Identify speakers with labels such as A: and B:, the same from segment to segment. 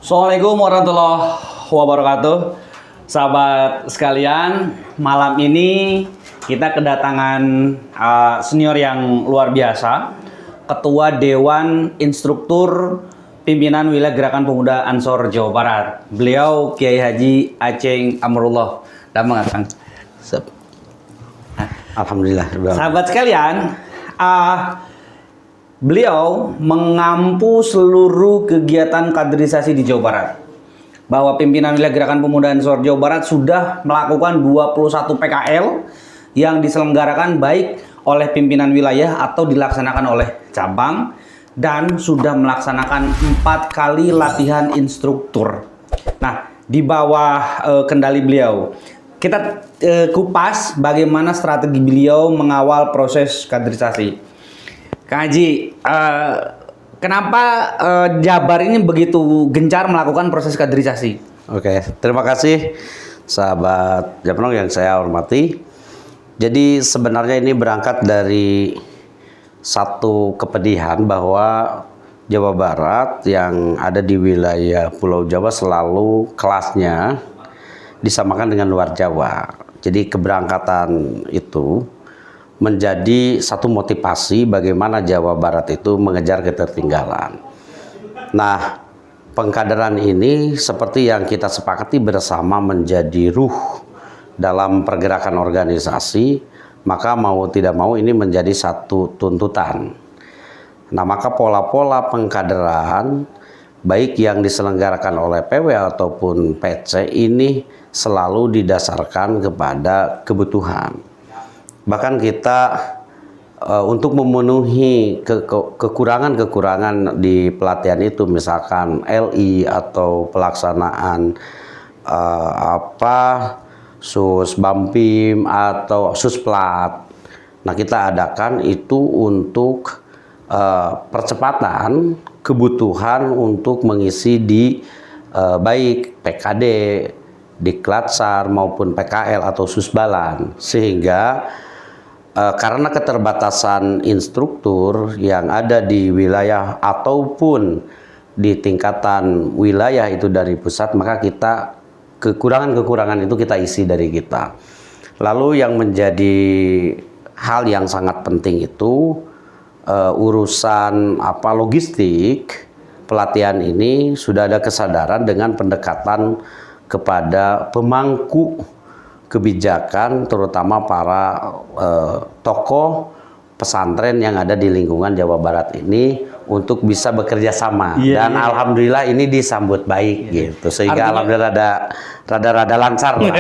A: Assalamualaikum warahmatullahi wabarakatuh. Sahabat sekalian, malam ini kita kedatangan senior yang luar biasa, Ketua Dewan Instruktur Pimpinan Wilayah Gerakan Pemuda Ansor Jawa Barat. Beliau Kiai Haji Aceng Amrullah. Damang Kang.
B: Alhamdulillah.
A: Sahabat sekalian, beliau mengampu seluruh kegiatan kaderisasi di Jawa Barat. Bahwa pimpinan wilayah Gerakan Pemuda Ansor Jawa Barat sudah melakukan 21 PKL yang diselenggarakan baik oleh pimpinan wilayah atau dilaksanakan oleh cabang, dan sudah melaksanakan 4 kali latihan instruktur. Nah, di bawah kendali beliau, kita kupas bagaimana strategi beliau mengawal proses kaderisasi. Kang Haji, kenapa Jabar ini begitu gencar melakukan proses kaderisasi?
B: Oke, terima kasih sahabat Japnong yang saya hormati. Jadi sebenarnya ini berangkat dari satu kepedihan bahwa Jawa Barat yang ada di wilayah Pulau Jawa selalu kelasnya disamakan dengan luar Jawa. Jadi keberangkatan itu menjadi satu motivasi bagaimana Jawa Barat itu mengejar ketertinggalan. Nah, pengkaderan ini seperti yang kita sepakati bersama menjadi ruh dalam pergerakan organisasi, maka mau tidak mau ini menjadi satu tuntutan. Nah, maka pola-pola pengkaderan baik yang diselenggarakan oleh PW ataupun PC ini selalu didasarkan kepada kebutuhan. Bahkan kita untuk memenuhi kekurangan-kekurangan di pelatihan itu, misalkan LI atau pelaksanaan sus Bampim atau susplat. Nah, kita adakan itu untuk percepatan kebutuhan untuk mengisi di baik PKD, Diklatsar maupun PKL atau Susbalan, sehingga karena keterbatasan instruktur yang ada di wilayah ataupun di tingkatan wilayah itu dari pusat, maka kita kekurangan-kekurangan itu kita isi dari kita. Lalu yang menjadi hal yang sangat penting itu urusan logistik pelatihan ini sudah ada kesadaran dengan pendekatan kepada pemangku kebijakan, terutama para tokoh pesantren yang ada di lingkungan Jawa Barat ini untuk bisa bekerja sama. Dan alhamdulillah ini disambut baik gitu, sehingga alhamdulillah rada lancar lah.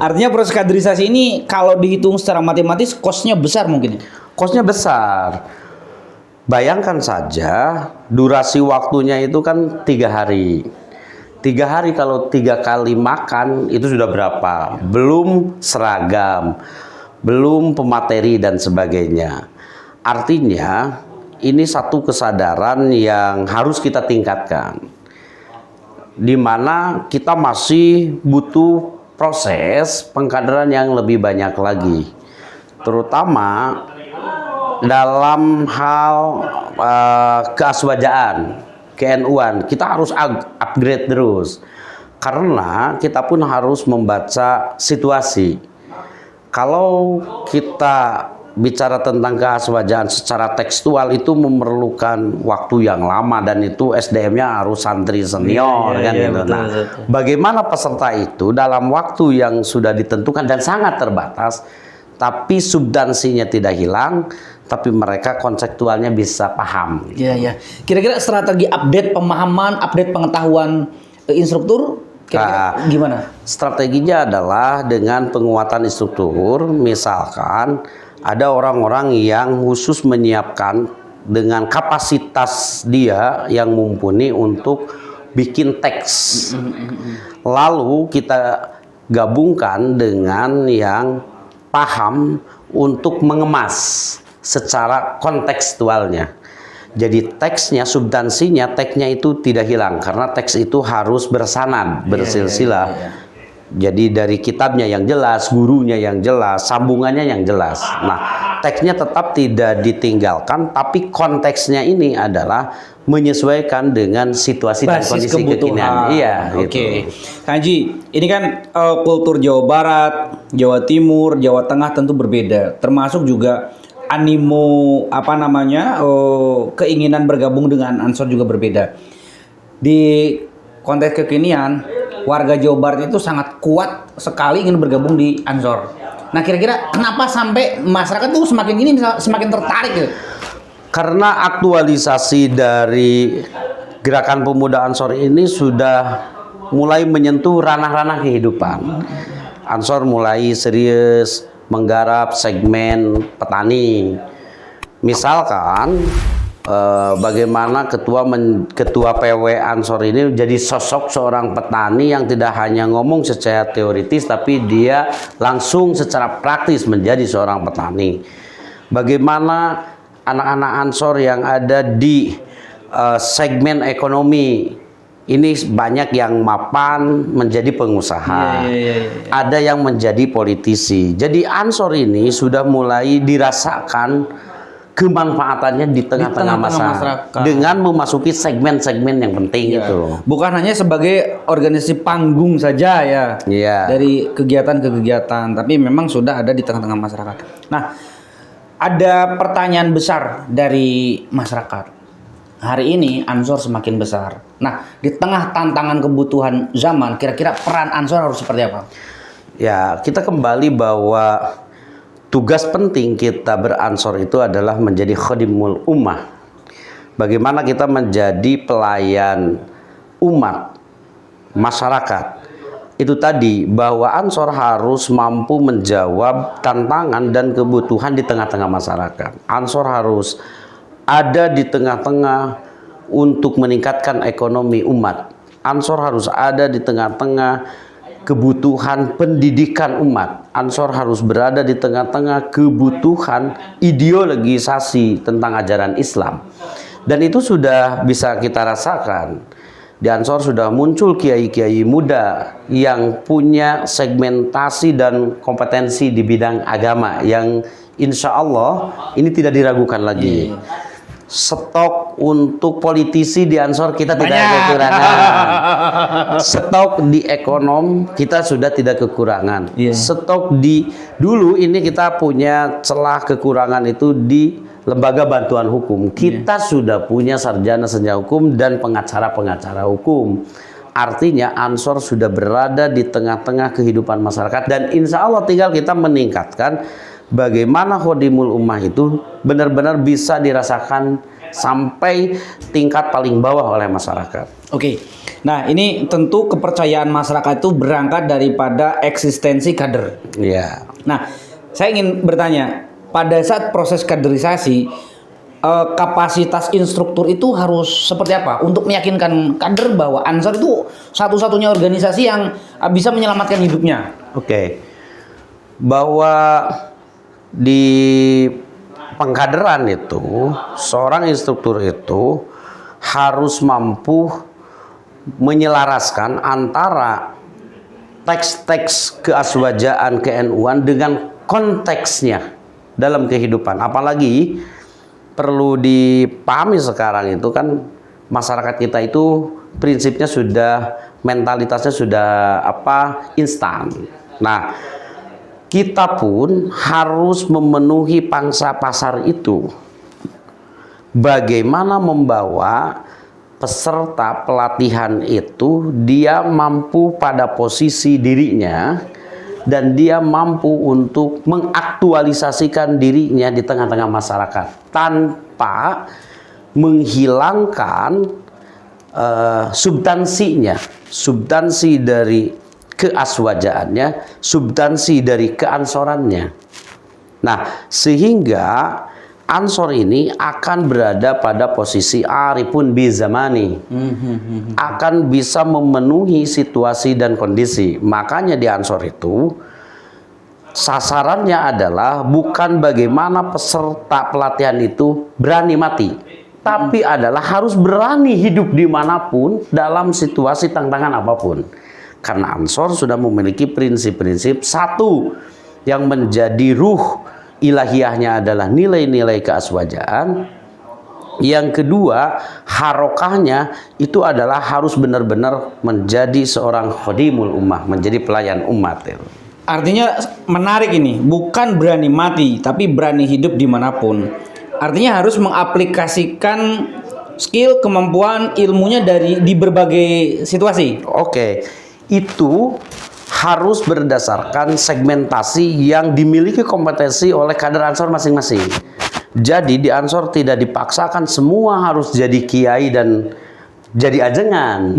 A: Artinya proses kaderisasi ini kalau dihitung secara matematis kosnya besar mungkin.
B: Kosnya besar. Bayangkan saja durasi waktunya itu kan 3 hari. 3 hari kalau 3 kali makan itu sudah berapa? Belum seragam, belum pemateri dan sebagainya. Artinya ini satu kesadaran yang harus kita tingkatkan, di mana kita masih butuh proses pengkaderan yang lebih banyak lagi, terutama dalam hal keaswajaan, ke-NU-an. Kita harus upgrade terus, karena kita pun harus membaca situasi. Kalau kita bicara tentang keaswajaan secara tekstual itu memerlukan waktu yang lama, dan itu SDM-nya harus santri senior gitu. Betul, nah, betul. Bagaimana peserta itu dalam waktu yang sudah ditentukan dan sangat terbatas, tapi substansinya tidak hilang, tapi mereka konseptualnya bisa paham.
A: Iya. Kira-kira strategi update pemahaman, update pengetahuan instruktur gimana?
B: Strateginya adalah dengan penguatan instruktur. Misalkan ada orang-orang yang khusus menyiapkan dengan kapasitas dia yang mumpuni untuk bikin teks. Lalu kita gabungkan dengan yang paham untuk mengemas secara kontekstualnya. Jadi teksnya, substansinya, teksnya itu tidak hilang, karena teks itu harus bersanad, bersilsilah. Jadi dari kitabnya yang jelas, gurunya yang jelas, sambungannya yang jelas. Nah, prakteknya tetap tidak ditinggalkan, tapi konteksnya ini adalah menyesuaikan dengan situasi dan
A: Basis
B: kondisi
A: kebutuhan.
B: kekinian. Iya,
A: Oke.
B: gitu.
A: Kang Haji, ini kan kultur Jawa Barat, Jawa Timur, Jawa Tengah tentu berbeda. Termasuk juga animo keinginan bergabung dengan Ansor juga berbeda. Di konteks kekinian, warga Jawa Barat itu sangat kuat sekali ingin bergabung di Ansor. Nah, kira-kira kenapa sampai masyarakat tuh semakin tertarik gitu?
B: Karena aktualisasi dari gerakan pemuda Ansor ini sudah mulai menyentuh ranah-ranah kehidupan. Ansor mulai serius menggarap segmen petani. Misalkan bagaimana ketua PW Ansor ini menjadi sosok seorang petani yang tidak hanya ngomong secara teoritis, tapi dia langsung secara praktis menjadi seorang petani. Bagaimana anak-anak Ansor yang ada di segmen ekonomi ini banyak yang mapan menjadi pengusaha, ada yang menjadi politisi. Jadi Ansor ini sudah mulai dirasakan kemanfaatannya di tengah-tengah masyarakat dengan memasuki segmen-segmen yang penting itu.
A: Bukan hanya sebagai organisasi panggung saja dari kegiatan ke kegiatan, tapi memang sudah ada di tengah-tengah masyarakat. Nah, ada pertanyaan besar dari masyarakat. Hari ini Ansor semakin besar. Nah, di tengah tantangan kebutuhan zaman, kira-kira peran Ansor harus seperti apa?
B: Ya, kita kembali bahwa tugas penting kita beransor itu adalah menjadi khadimul ummah. Bagaimana kita menjadi pelayan umat, masyarakat. Itu tadi bahwa Ansor harus mampu menjawab tantangan dan kebutuhan di tengah-tengah masyarakat. Ansor harus ada di tengah-tengah untuk meningkatkan ekonomi umat. Ansor harus ada di tengah-tengah kebutuhan pendidikan umat. Ansor harus berada di tengah-tengah kebutuhan ideologisasi tentang ajaran Islam. Dan itu sudah bisa kita rasakan. Di Ansor sudah muncul kiai-kiai muda yang punya segmentasi dan kompetensi di bidang agama yang insya Allah ini tidak diragukan lagi. Stok untuk politisi di Ansor kita tidak kekurangan. Stok di ekonom kita sudah tidak kekurangan. Stok di dulu ini kita punya celah kekurangan itu di lembaga bantuan hukum. Kita sudah punya sarjana hukum dan pengacara-pengacara hukum. Artinya Ansor sudah berada di tengah-tengah kehidupan masyarakat dan insya Allah tinggal kita meningkatkan bagaimana khodimul ummah itu benar-benar bisa dirasakan sampai tingkat paling bawah oleh masyarakat.
A: Oke, nah ini tentu kepercayaan masyarakat itu berangkat daripada eksistensi kader.
B: Iya.
A: Nah, saya ingin bertanya, pada saat proses kaderisasi, kapasitas instruktur itu harus seperti apa untuk meyakinkan kader bahwa Ansor itu satu-satunya organisasi yang bisa menyelamatkan hidupnya?
B: Oke. Bahwa di pengkaderan itu seorang instruktur itu harus mampu menyelaraskan antara teks-teks keaswajaan ke-NU-an dengan konteksnya dalam kehidupan. Apalagi perlu dipahami sekarang itu kan masyarakat kita itu prinsipnya sudah mentalitasnya sudah instan. Nah, kita pun harus memenuhi pangsa pasar itu. Bagaimana membawa peserta pelatihan itu dia mampu pada posisi dirinya dan dia mampu untuk mengaktualisasikan dirinya di tengah-tengah masyarakat tanpa menghilangkan substansinya, substansi dari keaswajaannya, substansi dari keansorannya. Nah, sehingga Ansor ini akan berada pada posisi arifun bi zamani, akan bisa memenuhi situasi dan kondisi. Makanya di Ansor itu sasarannya adalah bukan bagaimana peserta pelatihan itu berani mati, tapi adalah harus berani hidup dimanapun dalam situasi tantangan apapun. Karena Ansor sudah memiliki prinsip-prinsip satu yang menjadi ruh ilahiyahnya adalah nilai-nilai keaswajaan. Yang kedua, harokahnya itu adalah harus benar-benar menjadi seorang khadimul ummah, menjadi pelayan umat.
A: Artinya menarik ini, bukan berani mati, tapi berani hidup dimanapun. Artinya harus mengaplikasikan skill, kemampuan, ilmunya di berbagai situasi.
B: Oke, itu harus berdasarkan segmentasi yang dimiliki kompetensi oleh kader Ansor masing-masing. Jadi di Ansor tidak dipaksakan semua harus jadi kiai dan jadi ajengan.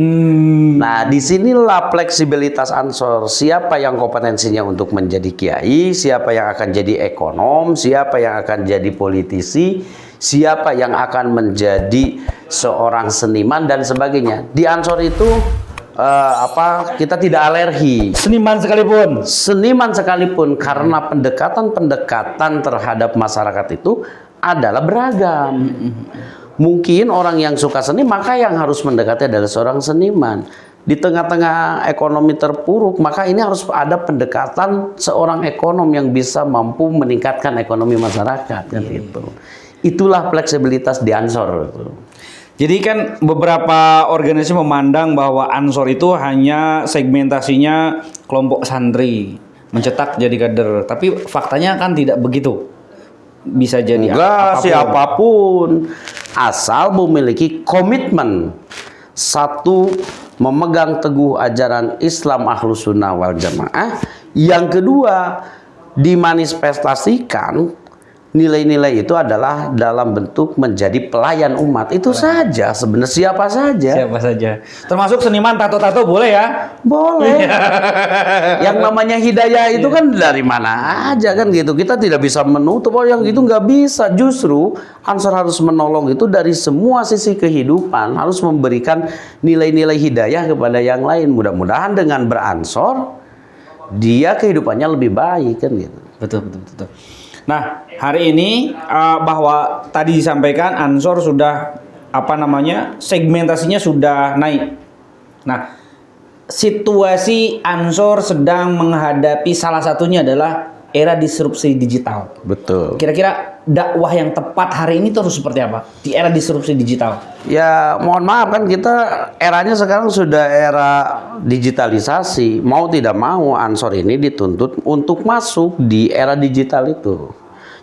B: Nah, disinilah fleksibilitas Ansor. Siapa yang kompetensinya untuk menjadi kiai, siapa yang akan jadi ekonom, siapa yang akan jadi politisi, siapa yang akan menjadi seorang seniman dan sebagainya. Di Ansor itu kita tidak alergi.
A: Seniman sekalipun karena pendekatan-pendekatan terhadap masyarakat itu adalah beragam. Mungkin orang yang suka seni maka yang harus mendekati adalah seorang seniman. Di tengah-tengah ekonomi terpuruk maka ini harus ada pendekatan seorang ekonom yang bisa mampu meningkatkan ekonomi masyarakat kan gitu. Itulah fleksibilitas di Ansor. Jadi kan beberapa organisasi memandang bahwa Ansor itu hanya segmentasinya kelompok santri, mencetak jadi kader. Tapi faktanya kan tidak begitu. Bisa jadi
B: enggak, siapapun asal memiliki komitmen. Satu, memegang teguh ajaran Islam Ahlus Sunnah wal Jamaah. Yang kedua, dimanifestasikan nilai-nilai itu adalah dalam bentuk menjadi pelayan umat. Itu saja sebenarnya, siapa saja.
A: Termasuk seniman tato-tato boleh ya?
B: Boleh. Yang namanya hidayah itu kan dari mana aja kan gitu. Kita tidak bisa menutup yang gitu, nggak bisa. Justru Ansor harus menolong itu dari semua sisi kehidupan, harus memberikan nilai-nilai hidayah kepada yang lain. Mudah-mudahan dengan beransor dia kehidupannya lebih baik kan gitu.
A: Betul. Nah, hari ini bahwa tadi disampaikan Ansor sudah segmentasinya sudah naik. Nah, situasi Ansor sedang menghadapi salah satunya adalah era disrupsi digital.
B: Betul.
A: Kira-kira dakwah yang tepat hari ini terus seperti apa di era disrupsi digital?
B: Ya, mohon maaf kan kita eranya sekarang sudah era digitalisasi. Mau tidak mau Ansor ini dituntut untuk masuk di era digital itu.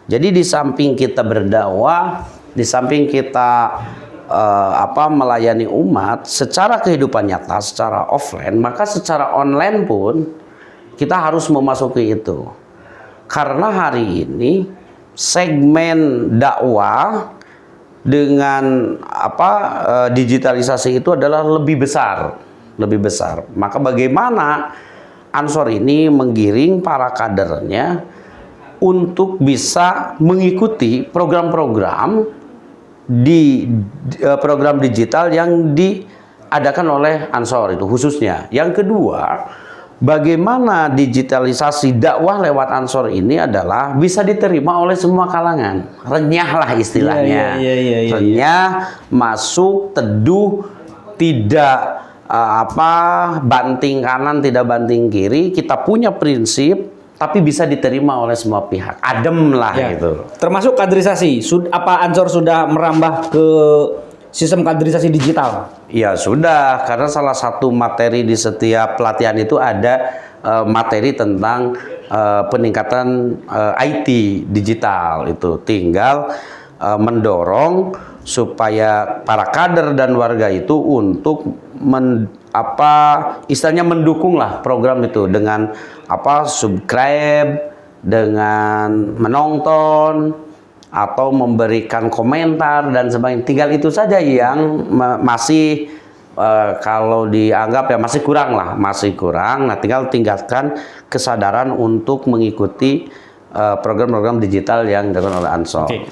B: Jadi di samping kita berdakwah, di samping kita melayani umat secara kehidupan nyata, secara offline, maka secara online pun kita harus memasuki itu. Karena hari ini segmen dakwah dengan digitalisasi itu adalah lebih besar. Maka bagaimana Ansor ini menggiring para kadernya untuk bisa mengikuti program-program program digital yang diadakan oleh Ansor itu khususnya. Yang kedua, bagaimana digitalisasi dakwah lewat Ansor ini adalah bisa diterima oleh semua kalangan. Renyah lah istilahnya. Renyah, masuk, teduh, tidak banting kanan, tidak banting kiri. Kita punya prinsip, tapi bisa diterima oleh semua pihak. Adem lah gitu.
A: Termasuk kaderisasi. Apa Ansor sudah merambah ke sistem kaderisasi digital?
B: Ya sudah, karena salah satu materi di setiap pelatihan itu ada materi tentang peningkatan IT digital itu. Tinggal mendorong supaya para kader dan warga itu untuk istilahnya mendukung lah program itu dengan subscribe, dengan menonton atau memberikan komentar dan sebagainya. Tinggal itu saja yang masih kalau dianggap ya masih kurang. Nah, tinggal tingkatkan kesadaran untuk mengikuti program-program digital yang dilakukan oleh Ansor.
A: Oke.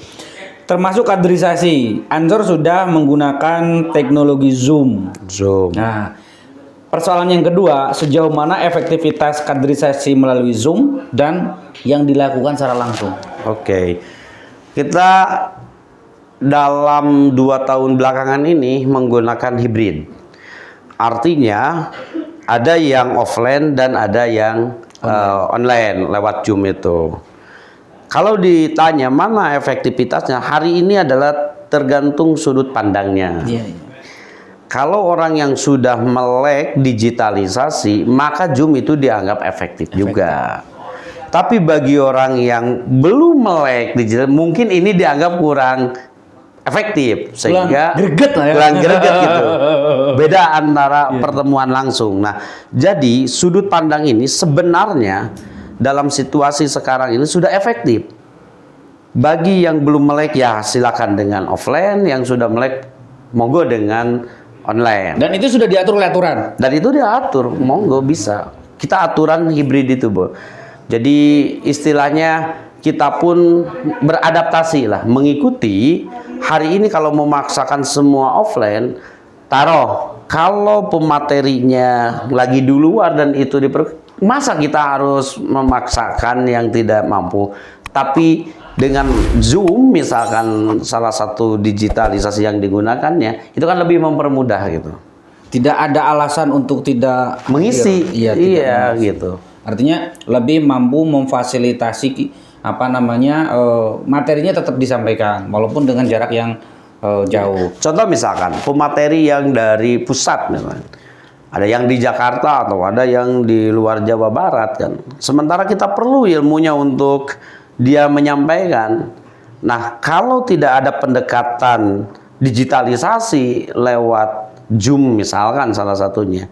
A: Termasuk kaderisasi, Ansor sudah menggunakan teknologi Zoom. Nah, persoalan yang kedua, sejauh mana efektivitas kaderisasi melalui Zoom dan yang dilakukan secara langsung?
B: Oke. Kita dalam 2 tahun belakangan ini menggunakan hibrid. Artinya ada yang offline dan ada yang online lewat Zoom itu. Kalau ditanya mana efektivitasnya, hari ini adalah tergantung sudut pandangnya.
A: Iya, iya.
B: Kalau orang yang sudah melek digitalisasi, maka Zoom itu dianggap efektif juga. Tapi bagi orang yang belum melek digital, mungkin ini dianggap kurang efektif, sehingga
A: greget lah ya.
B: kurang greget gitu. Beda antara pertemuan langsung. Nah, jadi sudut pandang ini sebenarnya dalam situasi sekarang ini sudah efektif. Bagi yang belum melek ya silakan dengan offline, yang sudah melek monggo dengan online.
A: Dan itu sudah diatur oleh aturan.
B: Dan itu diatur, monggo bisa. Kita aturan hibrid itu, Bu. Jadi istilahnya kita pun beradaptasi lah, mengikuti. Hari ini kalau memaksakan semua offline, taruh kalau pematerinya lagi di luar dan itu masa kita harus memaksakan yang tidak mampu. Tapi dengan Zoom misalkan salah satu digitalisasi yang digunakannya, itu kan lebih mempermudah gitu.
A: Tidak ada alasan untuk tidak
B: Mengisi,
A: Iya,
B: iya gitu.
A: artinya lebih mampu memfasilitasi materinya tetap disampaikan walaupun dengan jarak yang jauh.
B: Contoh misalkan pemateri yang dari pusat misalnya. Ada yang di Jakarta atau ada yang di luar Jawa Barat kan. Sementara kita perlu ilmunya untuk dia menyampaikan. Nah, kalau tidak ada pendekatan digitalisasi lewat Zoom misalkan salah satunya.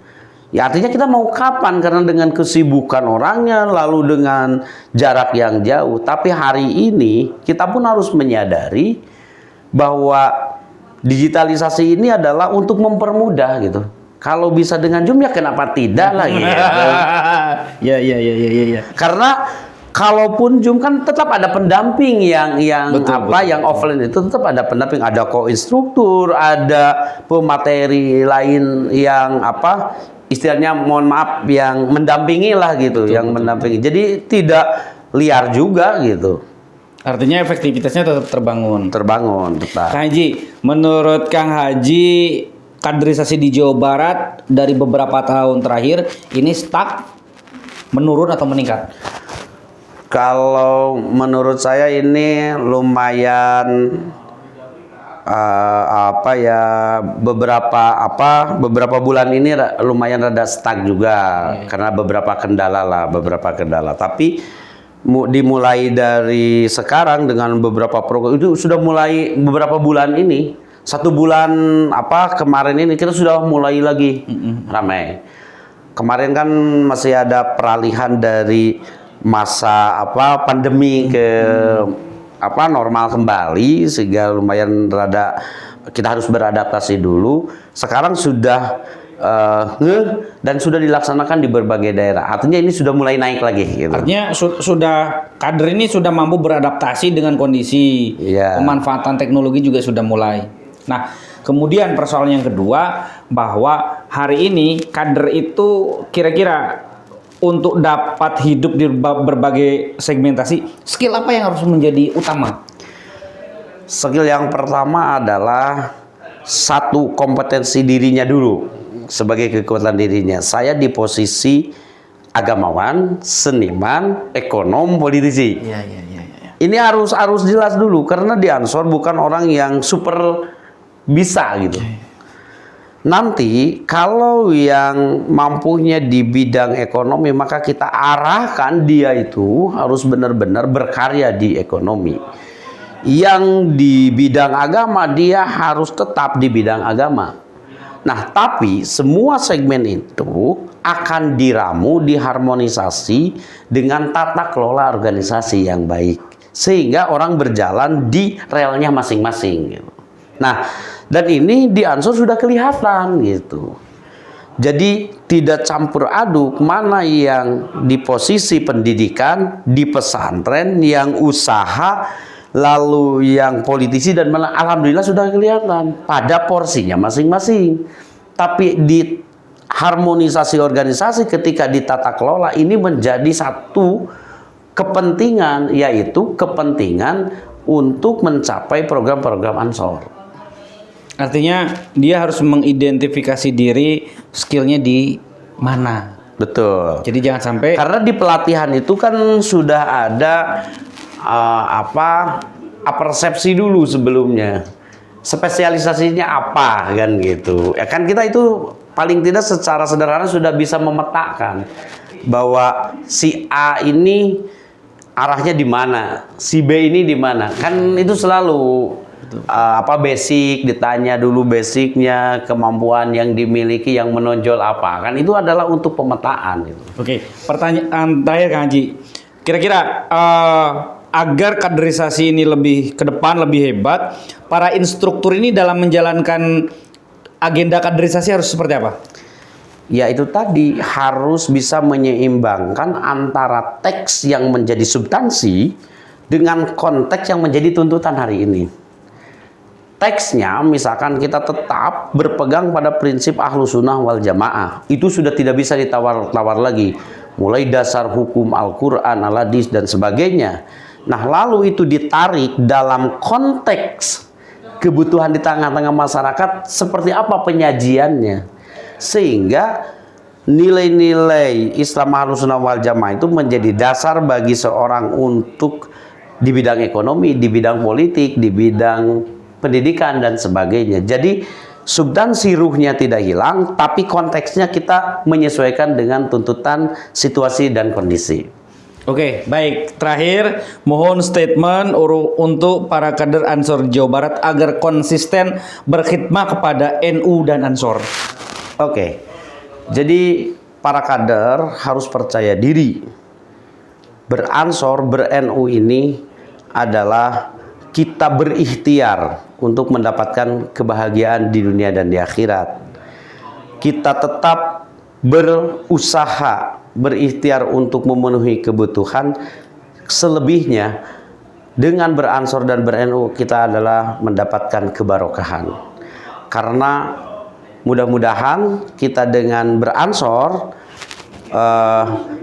B: Ya artinya kita mau kapan, karena dengan kesibukan orangnya lalu dengan jarak yang jauh. Tapi hari ini kita pun harus menyadari bahwa digitalisasi ini adalah untuk mempermudah gitu. Kalau bisa dengan Zoom ya kenapa tidak lagi?
A: Ya.
B: Karena kalaupun Zoom kan tetap ada pendamping yang
A: Betul.
B: offline itu tetap ada pendamping, ada co-instruktur, ada pemateri lain yang istilahnya mohon maaf yang mendampingi lah gitu, mendampingi. Jadi tidak liar juga gitu.
A: Artinya efektivitasnya tetap terbangun.
B: Terbangun tetap.
A: Kang Haji, menurut Kang Haji, kaderisasi di Jawa Barat dari beberapa tahun terakhir ini stuck, menurun atau meningkat?
B: Kalau menurut saya ini lumayan beberapa bulan ini lumayan rada stuck juga karena beberapa kendala. Tapi dimulai dari sekarang dengan beberapa program itu sudah mulai beberapa bulan ini. 1 bulan kemarin ini kita sudah mulai lagi ramai. Kemarin kan masih ada peralihan dari masa pandemi ke normal kembali, sehingga lumayan kita harus beradaptasi dulu. Sekarang sudah dan sudah dilaksanakan di berbagai daerah. Artinya ini sudah mulai naik lagi gitu.
A: Artinya sudah kader ini sudah mampu beradaptasi dengan kondisi. Pemanfaatan teknologi juga sudah mulai. Nah, kemudian persoalan yang kedua, bahwa hari ini kader itu kira-kira untuk dapat hidup di berbagai segmentasi, skill apa yang harus menjadi utama?
B: Skill yang pertama adalah satu, kompetensi dirinya dulu sebagai kekuatan dirinya. Saya di posisi agamawan, seniman, ekonom, politisi.
A: Iya.
B: Ini harus jelas dulu, karena di Ansor bukan orang yang super bisa gitu. Nanti kalau yang mampunya di bidang ekonomi, maka kita arahkan dia itu harus benar-benar berkarya di ekonomi. Yang di bidang agama, dia harus tetap di bidang agama. Nah, tapi semua segmen itu akan diramu, diharmonisasi dengan tata kelola organisasi yang baik, sehingga orang berjalan di relnya masing-masing gitu. Nah, dan ini di Ansor sudah kelihatan gitu. Jadi tidak campur aduk mana yang di posisi pendidikan, di pesantren, yang usaha, lalu yang politisi, dan malah alhamdulillah sudah kelihatan pada porsinya masing-masing. Tapi di harmonisasi organisasi ketika ditata kelola ini menjadi satu kepentingan, yaitu kepentingan untuk mencapai program-program Ansor.
A: Artinya dia harus mengidentifikasi diri, skillnya di mana.
B: Betul.
A: Jadi jangan sampai,
B: karena di pelatihan itu kan sudah ada persepsi dulu sebelumnya. Spesialisasinya apa kan gitu. Ya kan kita itu paling tidak secara sederhana sudah bisa memetakan bahwa si A ini arahnya di mana, si B ini di mana. Kan itu selalu basic, ditanya dulu basicnya, kemampuan yang dimiliki yang menonjol apa. Kan itu adalah untuk pemetaan gitu.
A: Oke, pertanyaan terakhir Kang Haji. Kira-kira agar kaderisasi ini lebih ke depan lebih hebat, para instruktur ini dalam menjalankan agenda kaderisasi harus seperti apa?
B: Ya itu tadi harus bisa menyeimbangkan antara teks yang menjadi substansi dengan konteks yang menjadi tuntutan hari ini. Teksnya misalkan kita tetap berpegang pada prinsip Ahlus Sunnah wal Jamaah. Itu sudah tidak bisa ditawar-tawar lagi. Mulai dasar hukum Al-Quran, Al-Hadis dan sebagainya. Nah lalu itu ditarik dalam konteks kebutuhan di tengah-tengah masyarakat seperti apa penyajiannya. Sehingga nilai-nilai Islam Ahlus Sunnah wal Jamaah itu menjadi dasar bagi seorang untuk di bidang ekonomi, di bidang politik, di bidang pendidikan dan sebagainya. Jadi substansi ruhnya tidak hilang, tapi konteksnya kita menyesuaikan dengan tuntutan situasi dan kondisi.
A: Oke, baik. Terakhir, mohon statement untuk para kader Ansor Jawa Barat agar konsisten berkhidmat kepada NU dan Ansor.
B: Oke, jadi para kader harus percaya diri. Beransor, ber-NU ini adalah kita berikhtiar untuk mendapatkan kebahagiaan di dunia dan di akhirat. Kita tetap berusaha, berikhtiar untuk memenuhi kebutuhan. Selebihnya dengan beransor dan ber-NU kita adalah mendapatkan kebarokahan. Karena mudah-mudahan kita dengan beransor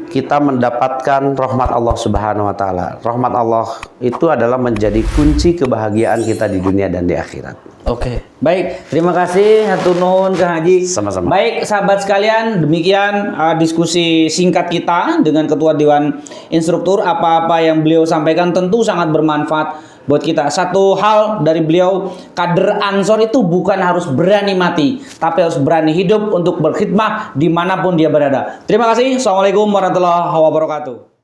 B: kita mendapatkan rahmat Allah Subhanahu wa taala. Rahmat Allah itu adalah menjadi kunci kebahagiaan kita di dunia dan di akhirat.
A: Oke, baik. Terima kasih hatur nuhun Kang Haji.
B: Sama-sama.
A: Baik, sahabat sekalian, demikian diskusi singkat kita dengan Ketua Dewan Instruktur. Apa-apa yang beliau sampaikan tentu sangat bermanfaat buat kita. Satu hal dari beliau, kader Ansor itu bukan harus berani mati, tapi harus berani hidup untuk berkhidmat dimanapun dia berada. Terima kasih. Assalamualaikum warahmatullahi wabarakatuh.